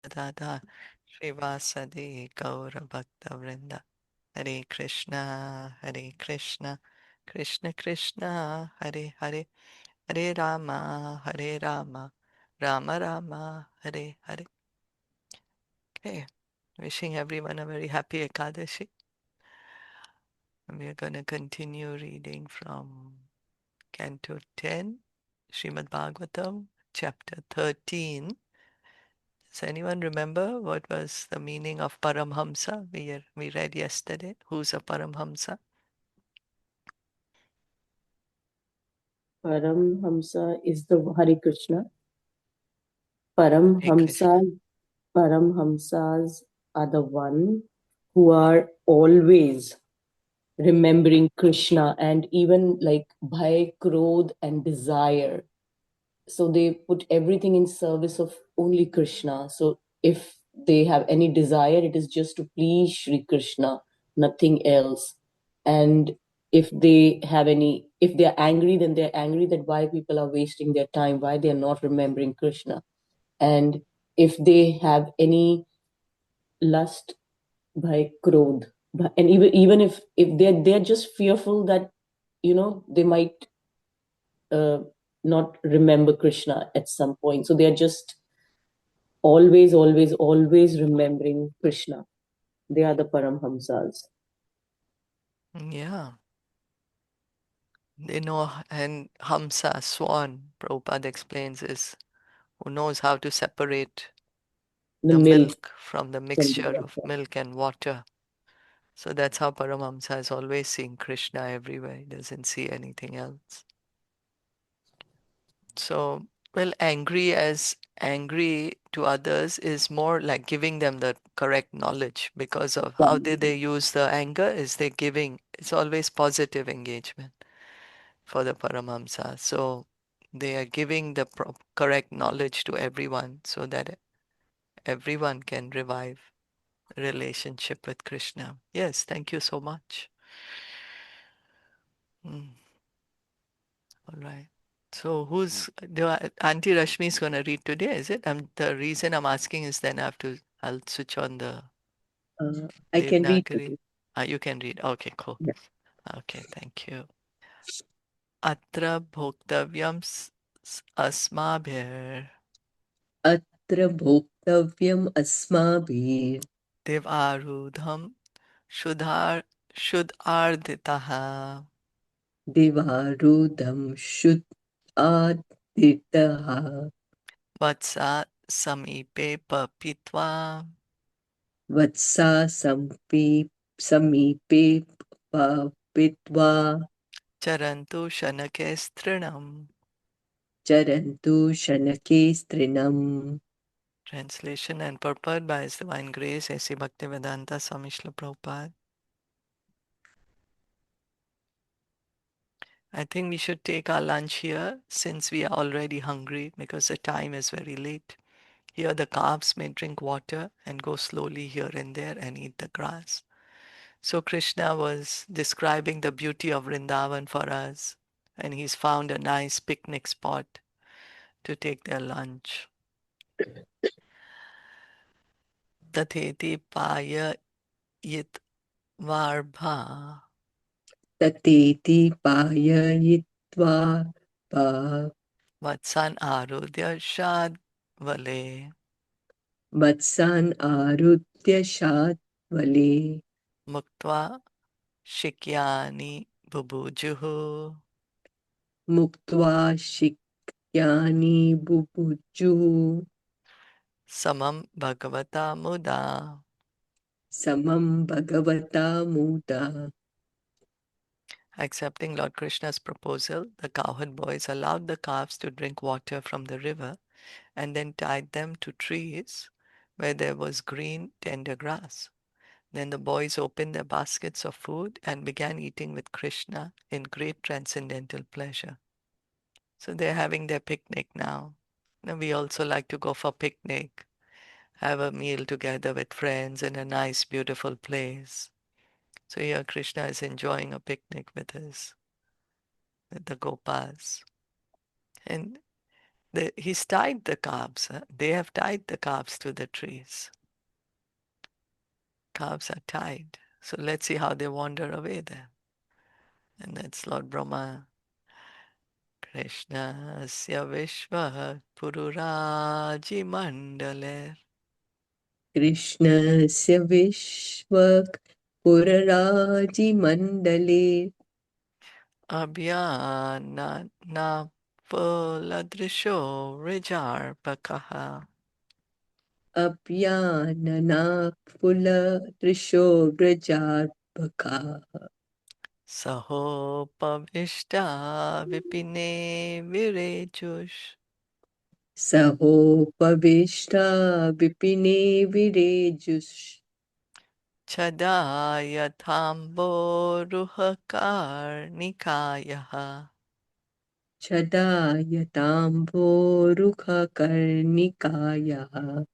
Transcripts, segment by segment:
Dada Srivasadi Gaura Bhakta Vrinda. Hare Krishna, Hare Krishna, Krishna Krishna, Hare Hare, Hare Rama, Hare Rama, Rama Rama, Hare Hare. Okay, wishing everyone a very happy Ekadashi. And we are going to continue reading from Canto 10, Srimad Bhagavatam, chapter 13. Does anyone remember what was the meaning of Paramhamsa? We read yesterday. Who's a Paramhamsa? Paramhamsa is the Hare Krishna. Hare Krishna. Paramhamsas are the one who are always remembering Krishna, and even like bhai, krodh and desire. So they put everything in service of only Krishna. So if they have any desire, it is just to please Shri Krishna, nothing else. And if they are angry, then they're angry that why people are wasting their time, why they are not remembering Krishna. And if they have any lust, by krodh, and even if they're just fearful that they might uh, not remember Krishna at some point, so they're just always remembering Krishna. They are the Paramhamsas. Yeah. They know, and Hamsa, swan, Prabhupada explains, is who knows how to separate The the milk milk from the from the mixture of water. milk and water. So that's how Paramahamsa is always seeing Krishna everywhere. He doesn't see anything else. So, well, angry to others is more like giving them the correct knowledge, because of how did they use the anger is they're giving, it's always positive engagement for the Paramahamsa. So they are giving the correct knowledge to everyone so that everyone can revive relationship with Krishna. Yes, thank you so much. Mm, all right. So Auntie Rashmi is going to read today, is it? The reason I'm asking is then I'll switch on the I can read Devanagari. today. You can read. Okay, cool. Yeah. Okay, thank you. Atra bhoktavyam asmabhir अत्र भोक्तव्यम् अस्माभिः devarudham shudharditaha दिवारूढं शुद्धादितः vatsa samipe papitva वत्सा समीपे पवित्वा charantu shanake strinam. चरन्तु शनके strinam. Translation and purport by His Divine Grace A.C. Bhaktivedanta Swami Srila Prabhupada. I think we should take our lunch here since we are already hungry because the time is very late. Here the calves may drink water and go slowly here and there and eat the grass. So Krishna was describing the beauty of Vrindavan for us, and he's found a nice picnic spot to take their lunch. Tatheti paya yit varbha ततेति पाययित्वा पा- vatsan arudya shad vale वत्सान् आरुत्य शाद्वले muktva shikyani bubujuhu मुक्त्वा शिक्यानि बुभुजुः samam bhagavata muda. समं भगवता मुदा. Accepting Lord Krishna's proposal, the cowherd boys allowed the calves to drink water from the river and then tied them to trees where there was green, tender grass. Then the boys opened their baskets of food and began eating with Krishna in great transcendental pleasure. So they're having their picnic now. Now we also like to go for picnic, have a meal together with friends in a nice, beautiful place. So here Krishna is enjoying a picnic with the Gopas. And He's tied the calves. They have tied the calves to the trees. Calves are tied. So let's see how they wander away then. And that's Lord Brahma. Krishnasya Vishva Pururaji Mandale कृष्णस्य विश्वक् पुरराजिमण्डले Abhyana Puladrisho Rijarpakaha अप्याननाक्फुलदृशो व्रजार्भकाः Sahopavishta Vipine Virejush सहोपविष्टा विपिने विरेजुष Chadayatamboruhakar छदायताम्भोरुहकर्णिकायः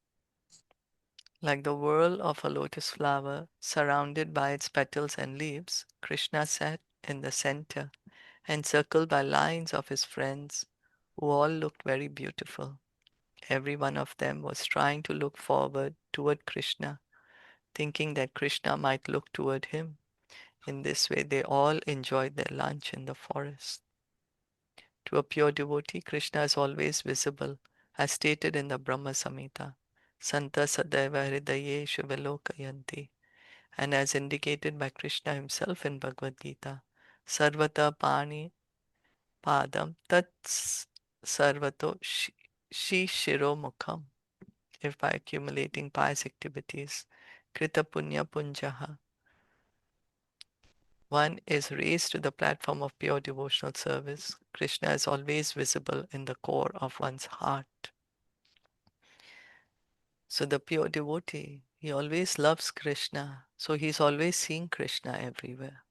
Like the whirl of a lotus flower surrounded by its petals and leaves, Krishna sat in the center, encircled by lines of his friends, who all looked very beautiful. Every one of them was trying to look forward toward Krishna, thinking that Krishna might look toward him. In this way, they all enjoyed their lunch in the forest. To a pure devotee, Krishna is always visible, as stated in the Brahma Samhita. Santa Sadaiva Hridayeshu Vilokayanti. And as indicated by Krishna himself in Bhagavad Gita, Sarvata Pani Padam Tat Sarvato Shiro Mukham. If by accumulating pious activities, Krita Punya Punjaha, one is raised to the platform of pure devotional service, Krishna is always visible in the core of one's heart. So the pure devotee, he always loves Krishna. So he's always seeing Krishna everywhere.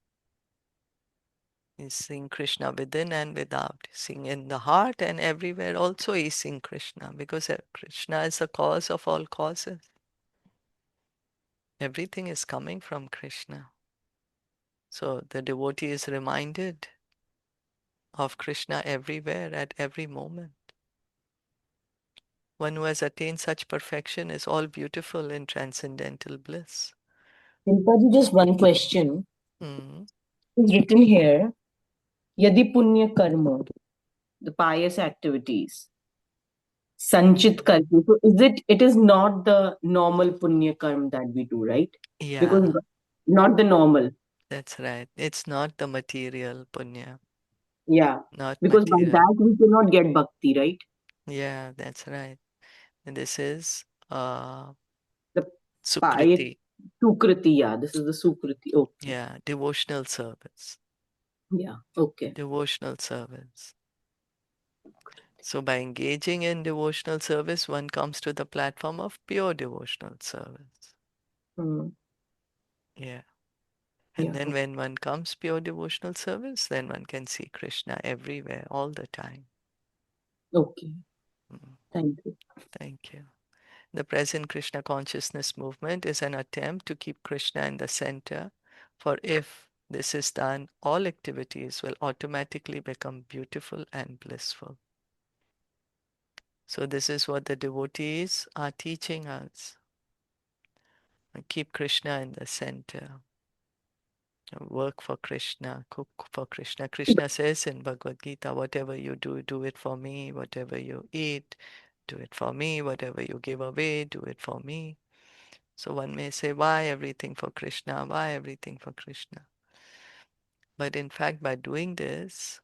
He's seeing Krishna within and without. He's seeing in the heart and everywhere also he's seeing Krishna because Krishna is the cause of all causes. Everything is coming from Krishna. So the devotee is reminded of Krishna everywhere at every moment. One who has attained such perfection is all beautiful in transcendental bliss. Dimpaji, just one question. Hmm. It's written here, Yadi Punya Karma, the pious activities. Sanchit karma. So it is not the normal punya karma that we do, right? Because Yeah, not the normal. that's right. It's not the material punya, Yeah. not Because by material. that we cannot get bhakti, right? Yeah, that's right. And this is The pious Sukriti. sukriti, yeah. This is the sukriti. Okay. Yeah, devotional service. Yeah. Okay. Devotional service. So by engaging in devotional service, one comes to the platform of pure devotional service. Hmm. Yeah. And Yeah. then when one comes pure devotional service, then one can see Krishna everywhere, all the time. Okay. Mm, Thank you. thank you. The present Krishna consciousness movement is an attempt to keep Krishna in the center, for if this is done, all activities will automatically become beautiful and blissful. So this is what the devotees are teaching us. Keep Krishna in the center. Work for Krishna, cook for Krishna. Krishna says in Bhagavad Gita, whatever you do, do it for me. Whatever you eat, do it for me. Whatever you give away, do it for me. So one may say, why everything for Krishna? Why everything for Krishna? But in fact, by doing this,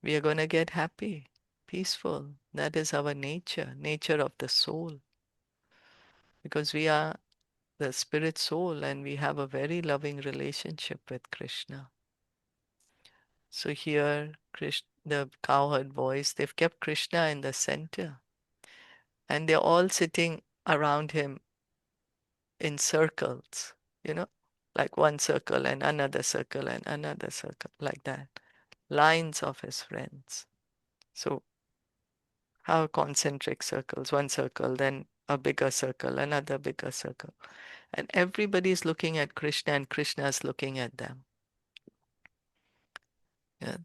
we are going to get happy, peaceful. That is our nature, nature of the soul. Because we are the spirit soul and we have a very loving relationship with Krishna. So here, the cowherd boys, they've kept Krishna in the center. And they're all sitting around him in circles, you know, like one circle and another circle and another circle, like that. Lines of his friends. So how concentric circles, one circle, then a bigger circle, another bigger circle. And everybody is looking at Krishna and Krishna is looking at them. Yeah.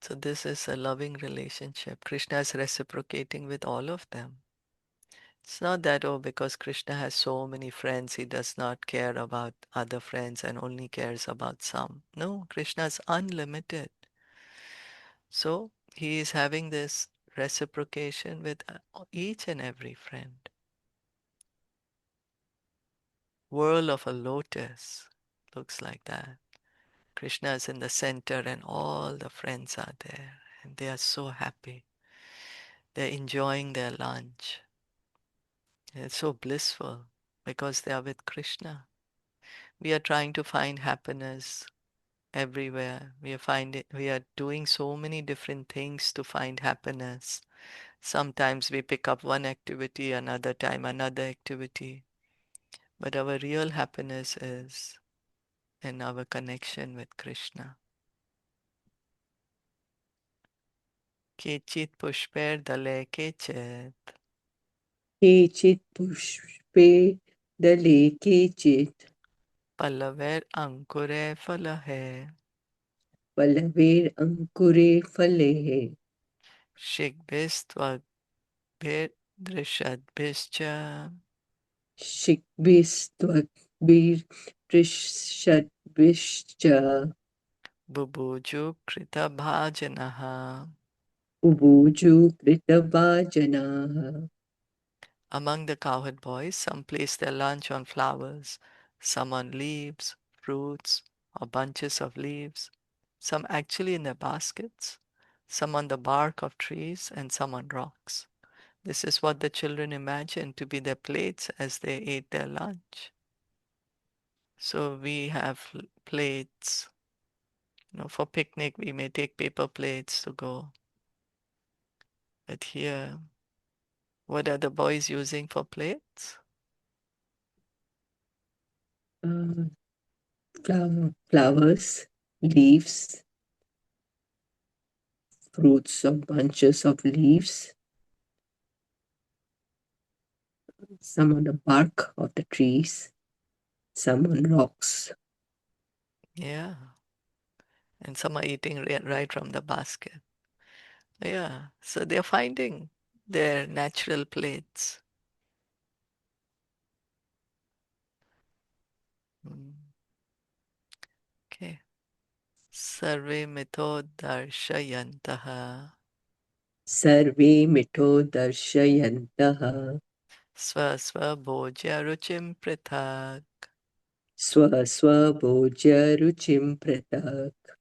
So this is a loving relationship. Krishna is reciprocating with all of them. It's not that, oh, because Krishna has so many friends, he does not care about other friends and only cares about some. No, Krishna is unlimited. So he is having this reciprocation with each and every friend. Whirl of a lotus looks like that. Krishna is in the center and all the friends are there and they are so happy. They're enjoying their lunch. It's so blissful because they are with Krishna. We are trying to find happiness everywhere. We are doing so many different things to find happiness. Sometimes we pick up one activity, another time another activity. But our real happiness is in our connection with Krishna. Kechit pushper dale kechit केचित् पुष्पे दले केचित् pallaver ankure falahe पल्लवेरङ्कुरे फले shigbistvagir drishadbhischa शिग्भिस्त्वग्भिर्दृशद्भिश्च bubuju krita bhajanaha. उभूजु कृतभाजनाः. Among the cowherd boys, some place their lunch on flowers, some on leaves, fruits, or bunches of leaves, some actually in their baskets, some on the bark of trees, and some on rocks. This is what the children imagined to be their plates as they ate their lunch. So we have plates. For picnic, we may take paper plates to go. But here, what are the boys using for plates? Flowers, leaves, fruits of bunches of leaves, some on the bark of the trees, some on rocks. Yeah. And some are eating right from the basket. Yeah. So they're finding their natural plates. Mm. Okay. Sarve mito darshayantaha सर्वे मिठो दर्शयन्तः swa bhojya ruchim prithak स्वस्वभोज्यरुचिं पृथक्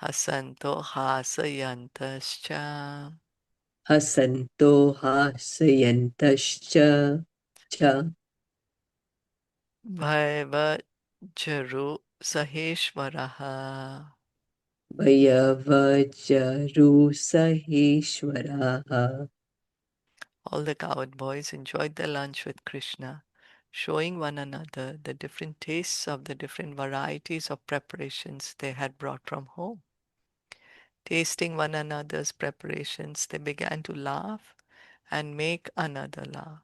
hasanto hasayantascha हसन्तो हासयन्तश्च च भयवजरु saheshwaraha. भयवजरुसहेश्वराः. All the cowherd boys enjoyed their lunch with Krishna, showing one another the different tastes of the different varieties of preparations they had brought from home. Tasting one another's preparations, they began to laugh and make another laugh.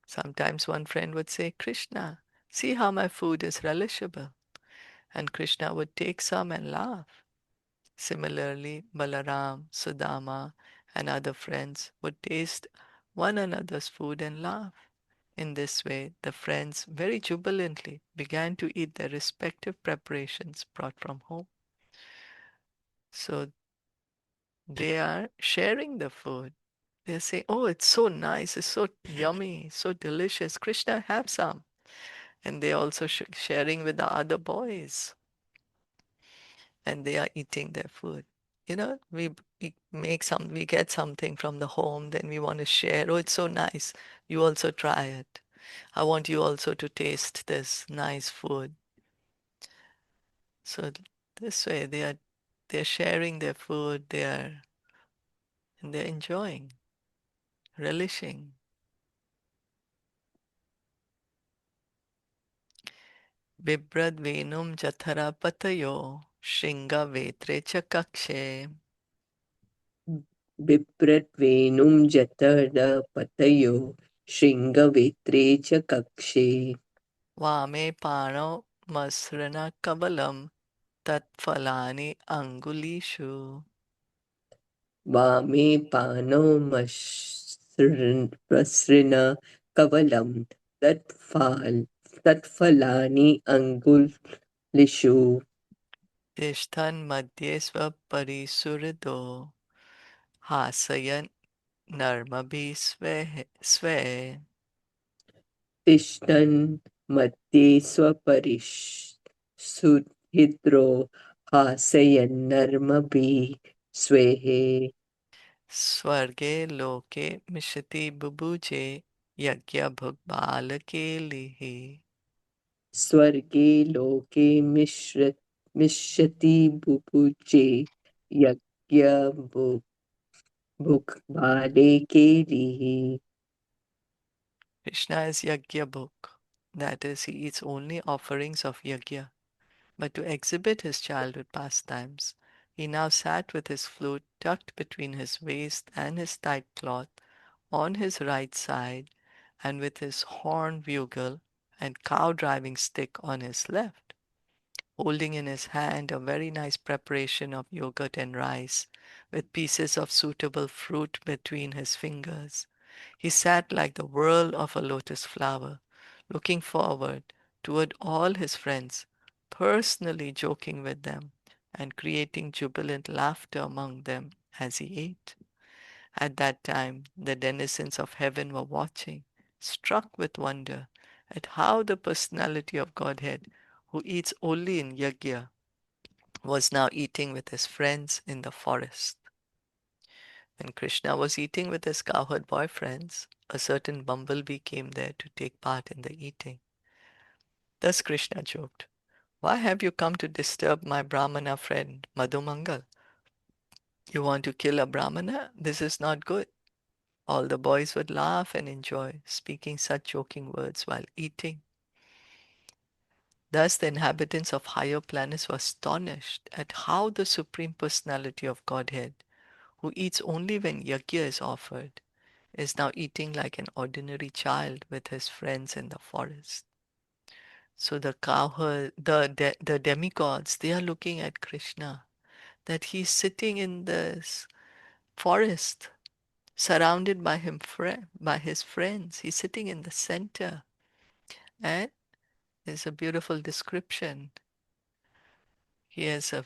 Sometimes one friend would say, Krishna, see how my food is relishable. And Krishna would take some and laugh. Similarly, Balaram, Sudama, and other friends would taste one another's food and laugh. In this way, the friends very jubilantly began to eat their respective preparations brought from home. So they are sharing the food. They say, oh, it's so nice, it's so yummy, so delicious. Krishna, have some. And they also sharing with the other boys. And they are eating their food. We get something from the home, then we want to share. Oh, it's so nice. You also try it. I want you also to taste this nice food. So this way they're sharing their food, and they're enjoying, relishing. Bibrad venum jathara patayo shringa vetre cha kakshe बिभ्रद्वेणुं जठरपतयो शृङ्गवेत्रे च कक्षे vame pano masrana kavalam tat falani angulishu. Vame pano masrina kavalam tatfalani angulishu. Tishtan madhye svaparisuridho hasayan narmabhi sve. Tishtan madhye swaparish sudhidro hasayan narmabhi swehe. Swarge loke mishati bubuje yagya bhukbalake lihi. Swarge loke mishyati bhupuje yagya bhukbale ke lihi. Krishna is Yagya Bhuk. That is, he eats only offerings of Yagya. But to exhibit his childhood pastimes, he now sat with his flute tucked between his waist and his tight cloth on his right side, and with his horn bugle and cow driving stick on his left, holding in his hand a very nice preparation of yogurt and rice, with pieces of suitable fruit between his fingers. He sat like the whirl of a lotus flower, looking forward toward all his friends, personally joking with them and creating jubilant laughter among them as he ate. At that time, the denizens of heaven were watching, struck with wonder at how the personality of Godhead, who eats only in yajna, was now eating with his friends in the forest. When Krishna was eating with his cowherd boyfriends, a certain bumblebee came there to take part in the eating. Thus Krishna joked, "Why have you come to disturb my Brahmana friend, Madhumangal? You want to kill a Brahmana? This is not good." All the boys would laugh and enjoy speaking such joking words while eating. Thus the inhabitants of higher planets were astonished at how the Supreme Personality of Godhead, who eats only when yajna is offered, is now eating like an ordinary child with his friends in the forest. So the cowherd, the demigods, they are looking at Krishna, that he's sitting in this forest, surrounded by by his friends. He's sitting in the center, and there's a beautiful description. He has a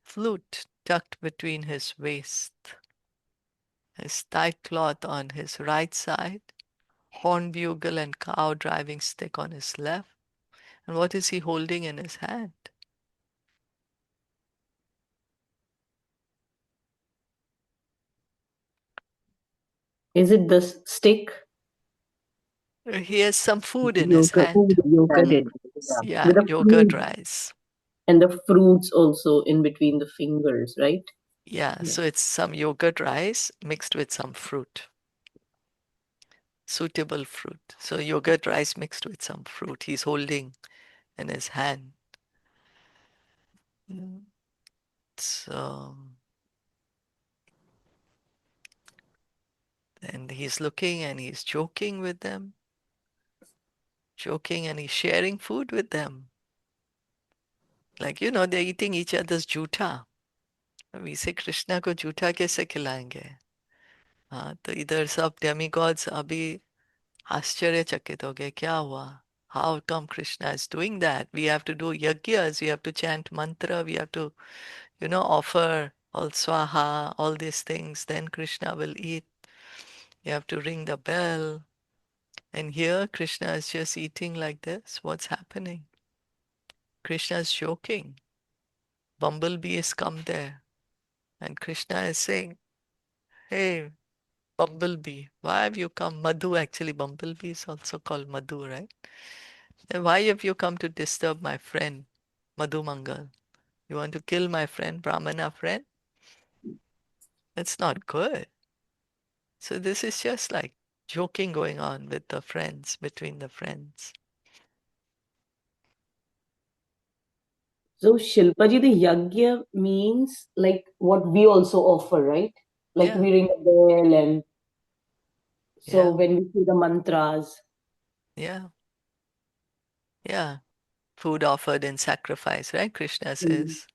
flute tucked between his waist, his tight cloth on his right side, horn bugle and cow driving stick on his left. And what is he holding in his hand? Is it the stick? He has some food in his Yoga, hand. yoga And did. Yeah, with the yogurt fruit rice. and the fruits also in between the fingers, right? Yeah, Yeah. so it's some yogurt rice mixed with some fruit, suitable fruit. So yogurt rice mixed with some fruit he's holding in his hand. Mm. So, and he's looking and he's joking with them, joking and he's sharing food with them. Like, they're eating each other's jhutha. We say Krishna को जूठा कैसे खिलाएंगे. हाँ, तो इधर सब demigods अभी आश्चर्यचकित हो गए, क्या हुआ? How come Krishna is doing that? We have to do yajnas, we have to chant mantra, we have to, offer all swaha, all these things, then Krishna will eat. You have to ring the bell. And here Krishna is just eating like this. What's happening? Krishna is joking. Bumblebee has come there. And Krishna is saying, "Hey, Bumblebee, why have you come?" Madhu, actually, Bumblebee is also called Madhu, right? "Then why have you come to disturb my friend, Madhu Mangal? You want to kill my friend, Brahmana friend? That's not good." So this is just like joking going on with the friends, between the friends. So Shilpaji, the yagya means like what we also offer, right? Like Yeah, we ring a bell, and so yeah, when we say the mantras, yeah, yeah. food offered in sacrifice, right? Krishna says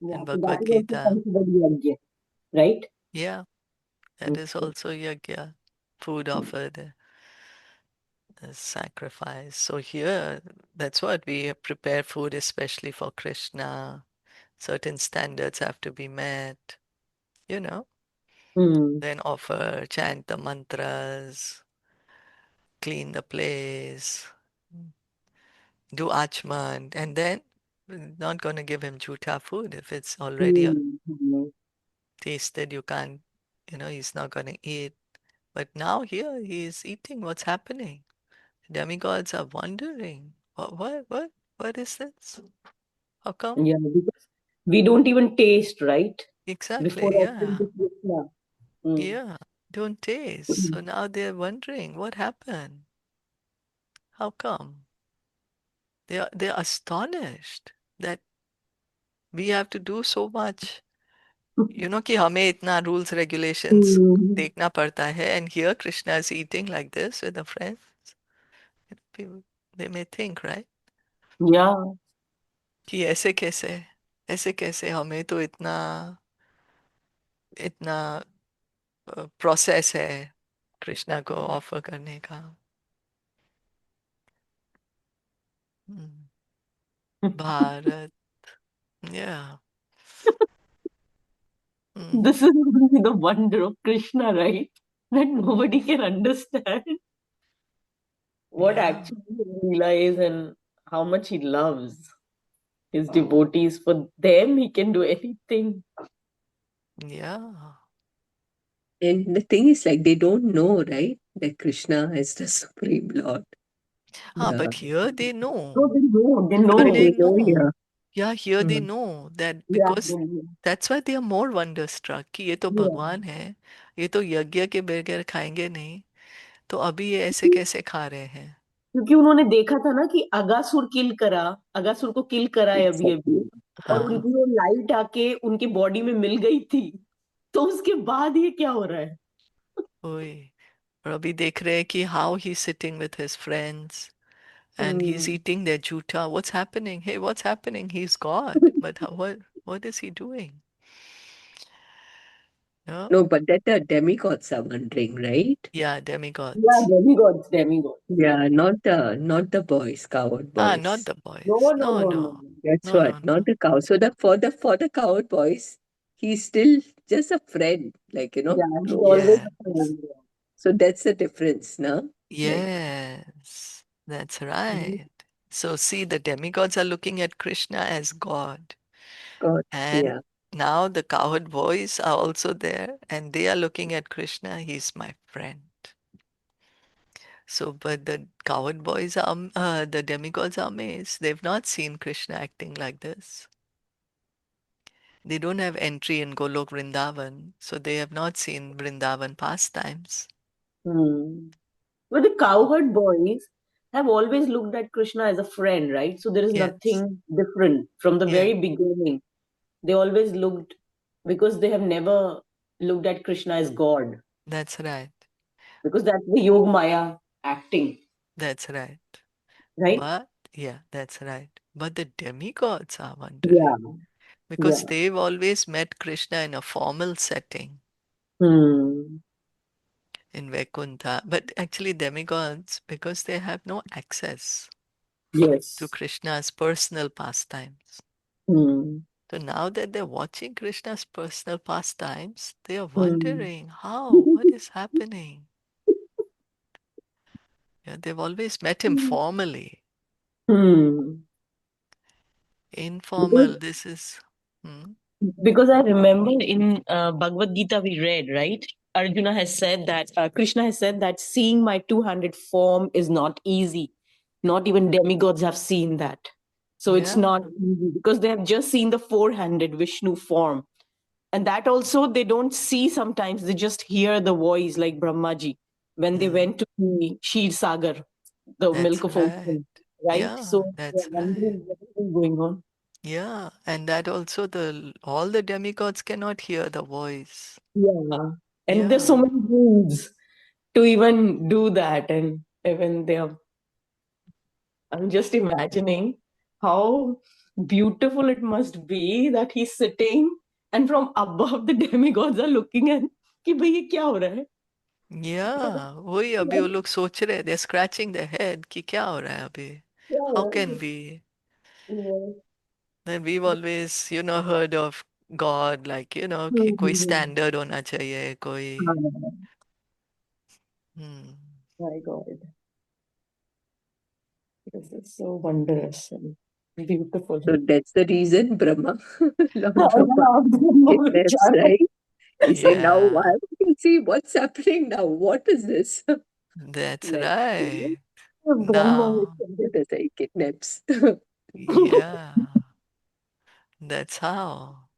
Yeah, in so that Bhagavad is also Gita. considered yajna, right? Yeah, that is Okay. also yajna, food offered as sacrifice. So here, that's what we prepare food especially for Krishna. Certain standards have to be met, you know, Hmm. then offer, chant the mantras, clean the place, do achman, and then we're not going to give him jhuta food if it's already Hmm. tasted. You can't, he's not going to eat. But now here he is eating. What's happening? Demigods are wondering. What is this? How come? Yeah, because we don't even taste, right? Before Exactly, offering yeah. to Krishna. Hmm. Yeah, don't taste. So now they're wondering what happened? How come? They're astonished that we have to do so much. कि हमें इतना rules regulations Hmm. देखना पड़ता है, and here Krishna is eating like this with a friend. People, they may think, right? Yeah. कि ऐसे कैसे हमें तो इतना इतना प्रोसेस है कृष्णा को ऑफर करने का. हम्म, Bharat, yeah. This Mhm. is really the wonder of Krishna, right? That nobody can understand what Yeah, actually his Leela is and how much he loves his devotees. For them, he can do anything. yeah. And the thing is, like, they don't know, right, that Krishna is the Supreme Lord. But Yeah. here they No, know. they know. They Here Oh, know. they they know, know. yeah. Yeah, here they Hmm. know that Yeah, because they know. that's why they are more wonderstruck कि ये तो Yeah. भगवान है, ये तो यज्ञ के बगैर खाएंगे नहीं, तो अभी ये ऐसे कैसे खा रहे हैं? क्योंकि उन्होंने देखा था ना कि अगासुर को किल करा है अभी अभी, Exactly. और हाँ. हाँ, उनकी वो लाइट आके उनके बॉडी में मिल गई थी, तो उसके बाद ये क्या हो रहा है? वही. और अभी देख रहे हैं कि how he's sitting with his friends and he's hmm. eating their juta. What's happening? Hey, what's happening? He's God. But what is he doing? Yeah, No, but that the demigods are wondering, right? yeah, Yeah, demigods. demigods. Yeah. Yeah, not the boys, coward Not boys. the No, boys. no, No, no, no, no. That's no, what, no, not no. the cow. So the for the coward boys, he's still just a friend, like, Yeah, he's close. always Yeah. a friend. So that's the difference, no? Like, Yes, that's Mhm. right. So see, the demigods are looking at Krishna as God. God, And yeah. now the cowherd boys are also there and they are looking at Krishna. He's my friend. So, but the cowherd boys are, the demigods are amazed. They've not seen Krishna acting like this. They don't have entry in Golok Vrindavan, so they have not seen Vrindavan pastimes. Hmm. But the cowherd boys have always looked at Krishna as a friend, right? So there is Yes, nothing different from the yeah, very beginning. They always looked, because they have never looked at Krishna as God, that's right. because that's the Yog Maya acting, That's right. right? But, yeah, that's right. But the demigods are Yeah, wondering because yeah. they've always met Krishna in a formal setting Hmm. in Vaikuntha. But actually, demigods, because they have no access to Yes. Krishna's personal pastimes. Hmm. So now that they're watching Krishna's personal pastimes, they are Hmm. wondering how, what is happening? Yeah, they've always met him formally. Hmm. Because Informal, this is. Hmm, Because I remember in Bhagavad Gita we read, right? Arjuna has said that, Krishna has said that seeing my two-handed form is not easy. Not even demigods have seen that. So it's yeah, not easy because they have just seen the four-handed Vishnu form. And that also they don't see sometimes, they just hear the voice like Brahmaji when they hmm, went to the Sheer Sagar, the milk that's of right. ocean, right? Yeah, So they're that's right. wondering what is going on. Yeah, and that also the all the demigods cannot hear the voice. Yeah. And there's so Yeah, many rules to even do that. And even there, I'm just imagining. how beautiful it must be that he's sitting and from above the demigods are looking at कि भाई ये क्या हो रहा है? Yeah, वही अभी वो लोग सोच रहे, they're scratching their head कि क्या हो रहा है अभी? क्या हो How रहा can है? be? Yeah. Then we've always, heard of God like, कि कोई standard होना चाहिए, कोई. हाँ, Hmm. my God. This is so wondrous and beautiful. So that's the reason Brahma, I Lord Brahma, love the kidnaps, movie. right? He said, now Yeah, I will see what's happening now. What is this? that's Like, right. Brahma Now, let us say kidnaps. yeah, that's how.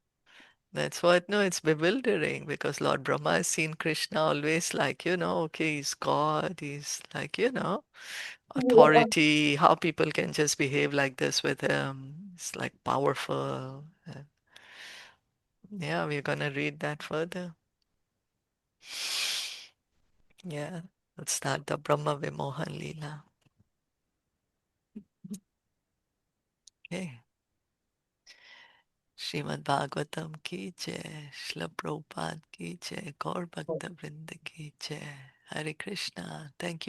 That's what, no, it's bewildering because Lord Brahma has seen Krishna always like, okay, he's God, he's like, Yeah. authority, how people can just behave like this with him. It's like powerful. Yeah, we're gonna read that further. Yeah, let's start the Brahma Vimohan Leela. Okay. Srimad Bhagavatam ki jai, Srila Prabhupada ki jai, Gaur Bhakta Vrinda ki jai. Hare Krishna. Thank you.